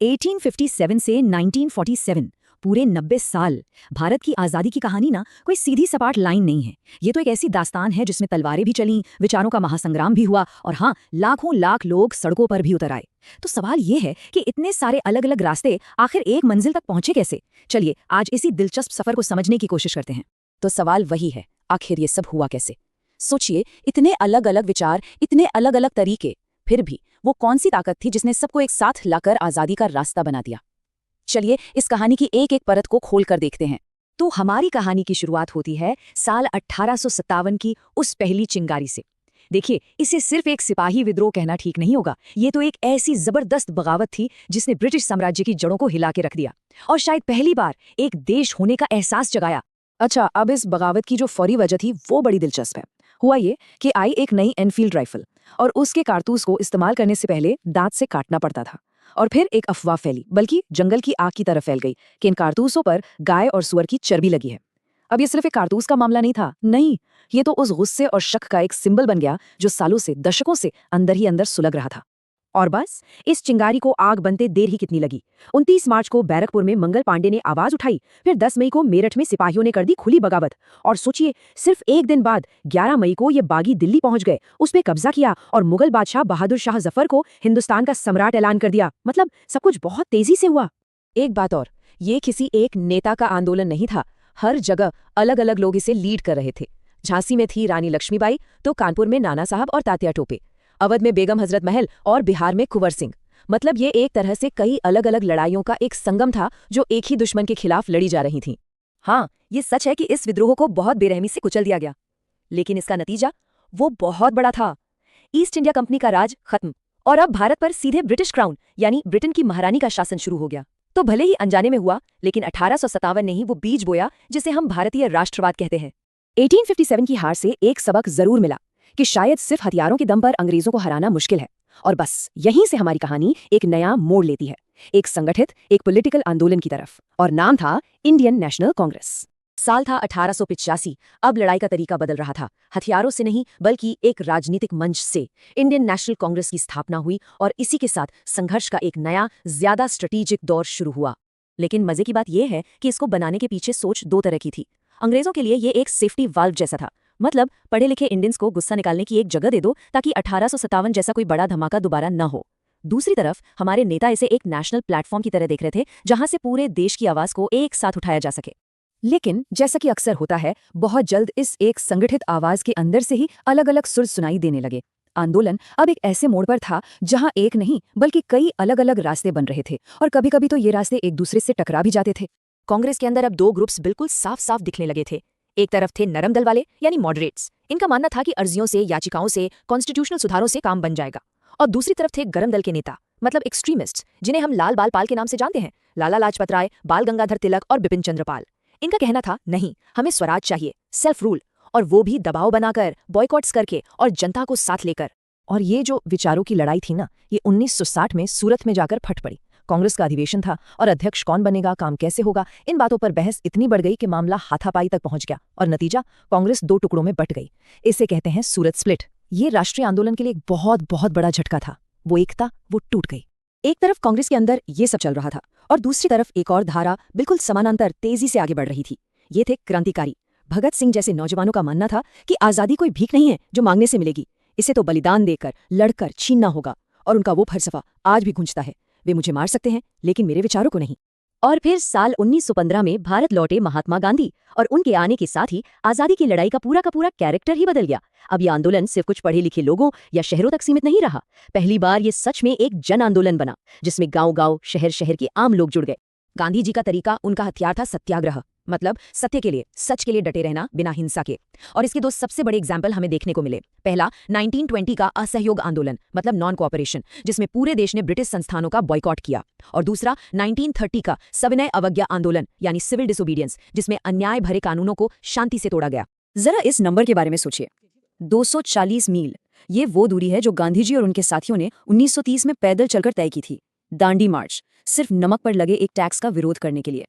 1857 से 1947 पूरे 90 साल भारत की आज़ादी की कहानी ना कोई सीधी सपाट लाइन नहीं है। ये तो एक ऐसी दास्तान है जिसमें तलवारें भी चलीं, विचारों का महासंग्राम भी हुआ और हाँ, लाखों लाख लोग सड़कों पर भी उतर आए। तो सवाल ये है कि इतने सारे अलग अलग रास्ते आखिर एक मंजिल तक पहुंचे कैसे। चलिए आज इसी दिलचस्प सफर को समझने की कोशिश करते हैं। तो सवाल वही है, आखिर ये सब हुआ कैसे। सोचिए, इतने अलग अलग विचार, इतने अलग अलग तरीके, फिर भी वो कौन सी ताकत थी जिसने सबको एक साथ लाकर आज़ादी का रास्ता बना दिया। चलिए इस कहानी की एक एक परत को खोलकर देखते हैं। तो हमारी कहानी की शुरुआत होती है साल 1857 की उस पहली चिंगारी से। देखिए, इसे सिर्फ एक सिपाही विद्रोह कहना ठीक नहीं होगा। ये तो एक ऐसी जबरदस्त बगावत थी जिसने ब्रिटिश साम्राज्य की जड़ों को हिला के रख दिया और शायद पहली बार एक देश होने का एहसास जगाया। अच्छा, अब इस बगावत की जो फौरी वजह थी वो बड़ी दिलचस्प है। हुआ ये कि आई एक नई एनफील्ड राइफल और उसके कारतूस को इस्तेमाल करने से पहले दांत से काटना पड़ता था। और फिर एक अफवाह फैली, बल्कि जंगल की आग की तरह फैल गई कि इन कारतूसों पर गाय और सुअर की चर्बी लगी है। अब ये सिर्फ एक कारतूस का मामला नहीं था, नहीं, ये तो उस गुस्से और शक का एक सिंबल बन गया जो सालों से, दशकों से अंदर ही अंदर सुलग रहा था। और बस इस चिंगारी को आग बनते देर ही कितनी लगी। 29 मार्च को बैरकपुर में मंगल पांडे ने आवाज उठाई, फिर 10 मई को मेरठ में सिपाहियों ने कर दी खुली बगावत। और सोचिए, सिर्फ एक दिन बाद 11 मई को ये बागी दिल्ली पहुंच गए, उस पे कब्जा किया और मुगल बादशाह बहादुर शाह जफर को हिंदुस्तान का सम्राट ऐलान कर दिया। मतलब सब कुछ बहुत तेजी से हुआ। एक बात और, ये किसी एक नेता का आंदोलन नहीं था। हर जगह अलग अलग लोग इसे लीड कर रहे थे। झांसी में थी रानी लक्ष्मीबाई, तो कानपुर में नाना साहब और तात्या टोपे, अवध में बेगम हजरत महल और बिहार में कुंवर सिंह। मतलब ये एक तरह से कई अलग अलग लड़ाइयों का एक संगम था जो एक ही दुश्मन के खिलाफ लड़ी जा रही थीं। हाँ, ये सच है कि इस विद्रोह को बहुत बेरहमी से कुचल दिया गया, लेकिन इसका नतीजा वो बहुत बड़ा था। ईस्ट इंडिया कंपनी का राज खत्म और अब भारत पर सीधे ब्रिटिश क्राउन यानी ब्रिटेन की महारानी का शासन शुरू हो गया। तो भले ही अनजाने में हुआ, लेकिन 1857 ने ही वो बीज बोया जिसे हम भारतीय राष्ट्रवाद कहते हैं। 1857 की हार से एक सबक जरूर मिला कि शायद सिर्फ हथियारों के दम पर अंग्रेजों को हराना मुश्किल है। और बस यहीं से हमारी कहानी एक नया मोड़ लेती है, एक संगठित, एक पॉलिटिकल आंदोलन की तरफ। और नाम था इंडियन नेशनल कांग्रेस। साल था 1885। अब लड़ाई का तरीका बदल रहा था। हथियारों से नहीं, बल्कि एक राजनीतिक मंच से इंडियन नेशनल कांग्रेस की स्थापना हुई और इसी के साथ संघर्ष का एक नया, ज्यादा स्ट्रेटेजिक दौर शुरू हुआ। लेकिन मजे की बात यह है कि इसको बनाने के पीछे सोच दो तरह की थी। अंग्रेजों के लिए ये एक सेफ्टी वाल्व जैसा था, मतलब पढ़े लिखे इंडियंस को गुस्सा निकालने की एक जगह दे दो ताकि 1857 जैसा कोई बड़ा धमाका दोबारा न हो। दूसरी तरफ हमारे नेता इसे एक नेशनल प्लेटफॉर्म की तरह देख रहे थे, जहां से पूरे देश की आवाज को एक साथ उठाया जा सके। लेकिन जैसा कि अक्सर होता है, बहुत जल्द इस एक संगठित आवाज के अंदर से ही अलग अलग सुर सुनाई देने लगे। आंदोलन अब एक ऐसे मोड़ पर था जहां एक नहीं बल्कि कई अलग अलग रास्ते बन रहे थे और कभी कभी तो ये रास्ते एक दूसरे से टकरा भी जाते थे। कांग्रेस के अंदर अब दो ग्रुप्स बिल्कुल साफ साफ दिखने लगे थे। एक तरफ थे नरम दल वाले यानी मॉडरेट्स, इनका मानना था कि अर्जियों से, याचिकाओं से, कॉन्स्टिट्यूशनल सुधारों से काम बन जाएगा। और दूसरी तरफ थे गरम दल के नेता, मतलब एक्सट्रीमिस्ट, जिन्हें हम लाल बाल पाल के नाम से जानते हैं, लाला लाजपत राय, बाल गंगाधर तिलक और बिपिन चंद्र पाल। इनका कहना था, नहीं, हमें स्वराज चाहिए, सेल्फ रूल, और वो भी दबाव बनाकर, बॉयकॉट्स करके और जनता को साथ लेकर। और ये जो विचारों की लड़ाई थी ना, ये 1960 में सूरत में जाकर फट पड़ी। कांग्रेस का अधिवेशन था और अध्यक्ष कौन बनेगा, काम कैसे होगा, इन बातों पर बहस इतनी बढ़ गई कि मामला हाथापाई तक पहुंच गया और नतीजा, कांग्रेस दो टुकड़ों में बट गई। इसे कहते हैं सूरत स्प्लिट। ये राष्ट्रीय आंदोलन के लिए एक बहुत बहुत बड़ा झटका था। वो एकता, वो टूट गई। एक तरफ कांग्रेस के अंदर ये सब चल रहा था और दूसरी तरफ एक और धारा बिल्कुल समानांतर तेजी से आगे बढ़ रही थी। ये थे क्रांतिकारी। भगत सिंह जैसे नौजवानों का मानना था कि आजादी कोई भीख नहीं है जो मांगने से मिलेगी, इसे तो बलिदान देकर, लड़कर छीनना होगा। और उनका वो फलसफा आज भी गूंजता है, वे मुझे मार सकते हैं लेकिन मेरे विचारों को नहीं। और फिर साल 1915 में भारत लौटे महात्मा गांधी और उनके आने के साथ ही आजादी की लड़ाई का पूरा कैरेक्टर ही बदल गया। अब ये आंदोलन सिर्फ कुछ पढ़े लिखे लोगों या शहरों तक सीमित नहीं रहा। पहली बार ये सच में एक जन आंदोलन बना, जिसमें गांव-गांव, शहर-शहर के आम लोग जुड़ गए। गांधी जी का तरीका, उनका हथियार था सत्याग्रह, मतलब सत्य के लिए, सच के लिए डटे रहना बिना हिंसा के। और इसके दो सबसे बड़े एग्जाम्पल हमें देखने को मिले। पहला 1920 का असहयोग आंदोलन, मतलब नॉन कोऑपरेशन, जिसमें पूरे देश ने ब्रिटिश संस्थानों का बॉयकॉट किया। और दूसरा 1930 का सविनय अवज्ञा आंदोलन, यानी सिविल डिसोबीडियंस, जिसमें अन्याय भरे कानूनों को शांति से तोड़ा गया। जरा इस नंबर के बारे में सोचिए, 240 मील। ये वो दूरी है जो गांधी जी और उनके साथियों ने 1930 में पैदल चलकर तय की थी। दांडी मार्च, सिर्फ नमक पर लगे एक टैक्स का विरोध करने के लिए।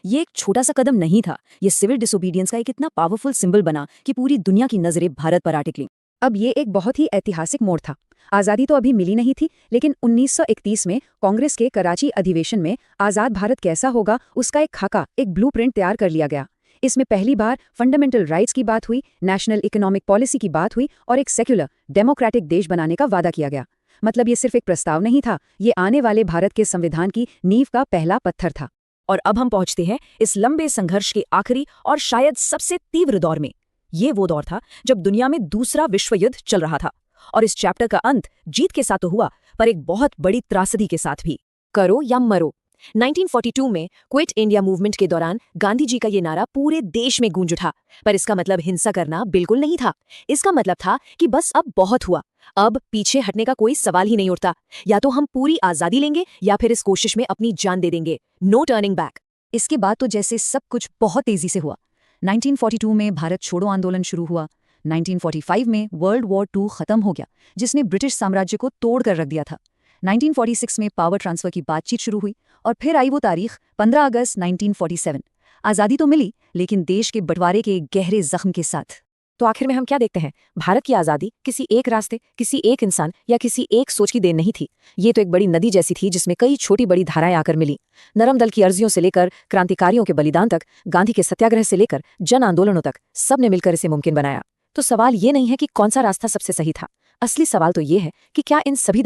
ये एक छोटा सा कदम नहीं था, ये सिविल डिसोबीडियंस का एक इतना पावरफुल सिंबल बना कि पूरी दुनिया की नजरें भारत पर आ टिकलीं। अब ये एक बहुत ही ऐतिहासिक मोड़ था। आज़ादी तो अभी मिली नहीं थी, लेकिन 1931 में कांग्रेस के कराची अधिवेशन में आज़ाद भारत कैसा होगा उसका एक खाका, एक ब्लूप्रिंट तैयार कर लिया गया। इसमें पहली बार फंडामेंटल राइट्स की बात हुई, नेशनल इकोनॉमिक पॉलिसी की बात हुई और एक सेक्युलर डेमोक्रेटिक देश बनाने का वादा किया गया। मतलब ये सिर्फ एक प्रस्ताव नहीं था, ये आने वाले भारत के संविधान की नींव का पहला पत्थर था। और अब हम पहुंचते हैं इस लंबे संघर्ष के आखिरी और शायद सबसे तीव्र दौर में। ये वो दौर था जब दुनिया में दूसरा विश्व युद्ध चल रहा था। और इस चैप्टर का अंत जीत के साथ तो हुआ, पर एक बहुत बड़ी त्रासदी के साथ भी। करो या मरो। 1942 में क्विट इंडिया मूवमेंट के दौरान गांधी जी का ये नारा पूरे देश में गूंज उठा। पर इसका मतलब हिंसा करना बिल्कुल नहीं था। इसका मतलब था कि बस अब बहुत हुआ, अब पीछे हटने का कोई सवाल ही नहीं उठता। या तो हम पूरी आजादी लेंगे या फिर इस कोशिश में अपनी जान दे देंगे। No turning back. इसके बाद तो जैसे सब कुछ बहुत तेजी से हुआ। 1942 में भारत छोड़ो आंदोलन शुरू हुआ। 1945 में वर्ल्ड वॉर II खत्म हो गया, जिसने ब्रिटिश साम्राज्य को तोड़ कर रख दिया था। 1946 में पावर ट्रांसफर की बातचीत शुरू हुई और फिर आई वो तारीख 15 अगस्त 1947। आज़ादी तो मिली, लेकिन देश के बंटवारे के गहरे जख्म के साथ। तो आखिर में हम क्या देखते हैं? भारत की आज़ादी किसी एक रास्ते, किसी एक इंसान या किसी एक सोच की देन नहीं थी। ये तो एक बड़ी नदी जैसी थी जिसमें कई छोटी बड़ी धाराएं आकर मिली। नरम दल की अर्जियों से लेकर क्रांतिकारियों के बलिदान तक, गांधी के सत्याग्रह से लेकर जन आंदोलनों तक, सबने मिलकर इसे मुमकिन बनाया। तो सवाल ये नहीं है कि कौन सा रास्ता सबसे सही था। असली सवाल तो ये है कि क्या इन सभी